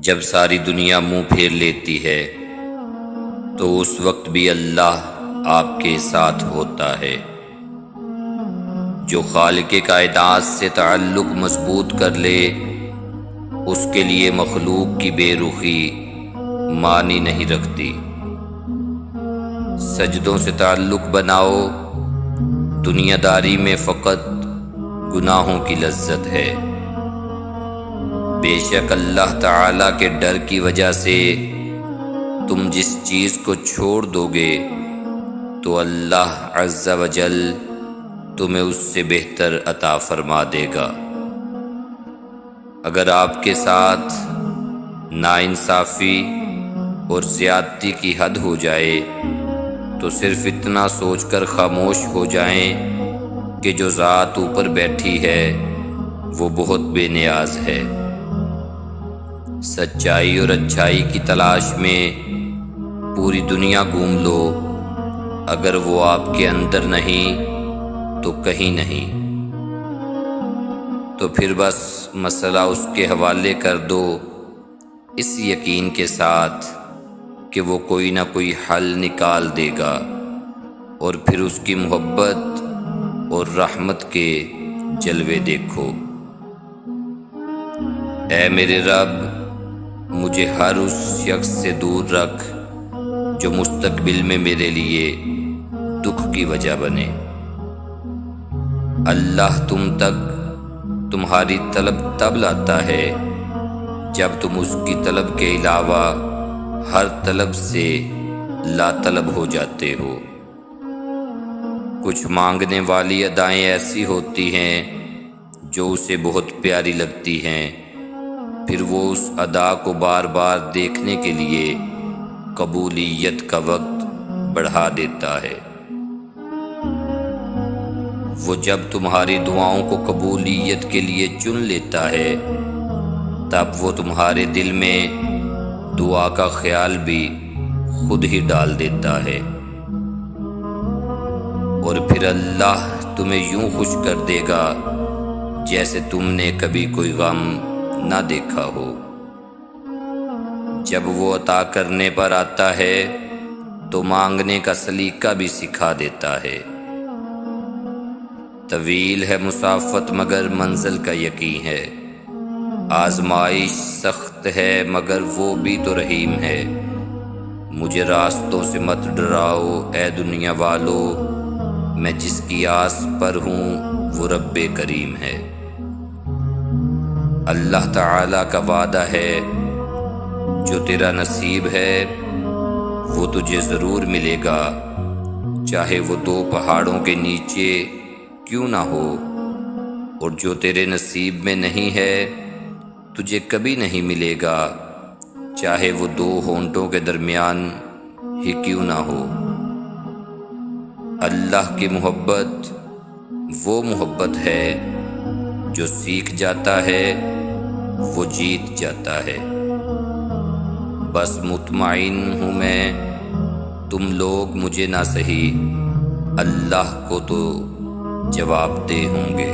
جب ساری دنیا منہ پھیر لیتی ہے تو اس وقت بھی اللہ آپ کے ساتھ ہوتا ہے۔ جو خالق کائنات سے تعلق مضبوط کر لے اس کے لیے مخلوق کی بے رخی معنی نہیں رکھتی۔ سجدوں سے تعلق بناؤ، دنیا داری میں فقط گناہوں کی لذت ہے۔ بے شک اللہ تعالیٰ کے ڈر کی وجہ سے تم جس چیز کو چھوڑ دو گے تو اللہ عز و جل تمہیں اس سے بہتر عطا فرما دے گا۔ اگر آپ کے ساتھ ناانصافی اور زیادتی کی حد ہو جائے تو صرف اتنا سوچ کر خاموش ہو جائیں کہ جو ذات اوپر بیٹھی ہے وہ بہت بے نیاز ہے۔ سچائی اور اچھائی کی تلاش میں پوری دنیا گھوم لو، اگر وہ آپ کے اندر نہیں تو کہیں نہیں، تو پھر بس مسئلہ اس کے حوالے کر دو، اس یقین کے ساتھ کہ وہ کوئی نہ کوئی حل نکال دے گا، اور پھر اس کی محبت اور رحمت کے جلوے دیکھو۔ اے میرے رب، مجھے ہر اس شخص سے دور رکھ جو مستقبل میں میرے لیے دکھ کی وجہ بنے۔ اللہ تم تک تمہاری طلب تب لاتا ہے جب تم اس کی طلب کے علاوہ ہر طلب سے لا طلب ہو جاتے ہو۔ کچھ مانگنے والی ادائیں ایسی ہوتی ہیں جو اسے بہت پیاری لگتی ہیں، پھر وہ اس ادا کو بار بار دیکھنے کے لیے قبولیت کا وقت بڑھا دیتا ہے۔ وہ جب تمہاری دعاؤں کو قبولیت کے لیے چن لیتا ہے تب وہ تمہارے دل میں دعا کا خیال بھی خود ہی ڈال دیتا ہے، اور پھر اللہ تمہیں یوں خوش کر دے گا جیسے تم نے کبھی کوئی غم نہ دیکھا ہو۔ جب وہ عطا کرنے پر آتا ہے تو مانگنے کا سلیقہ بھی سکھا دیتا ہے۔ طویل ہے مسافت مگر منزل کا یقین ہے، آزمائش سخت ہے مگر وہ بھی تو رحیم ہے۔ مجھے راستوں سے مت ڈراؤ اے دنیا والو، میں جس کی آس پر ہوں وہ رب کریم ہے۔ اللہ تعالیٰ کا وعدہ ہے جو تیرا نصیب ہے وہ تجھے ضرور ملے گا، چاہے وہ دو پہاڑوں کے نیچے کیوں نہ ہو، اور جو تیرے نصیب میں نہیں ہے تجھے کبھی نہیں ملے گا، چاہے وہ دو ہونٹوں کے درمیان ہی کیوں نہ ہو۔ اللہ کی محبت وہ محبت ہے جو سیکھ جاتا ہے وہ جیت جاتا ہے۔ بس مطمئن ہوں میں، تم لوگ مجھے نہ سہی اللہ کو تو جواب دہ ہوں گے۔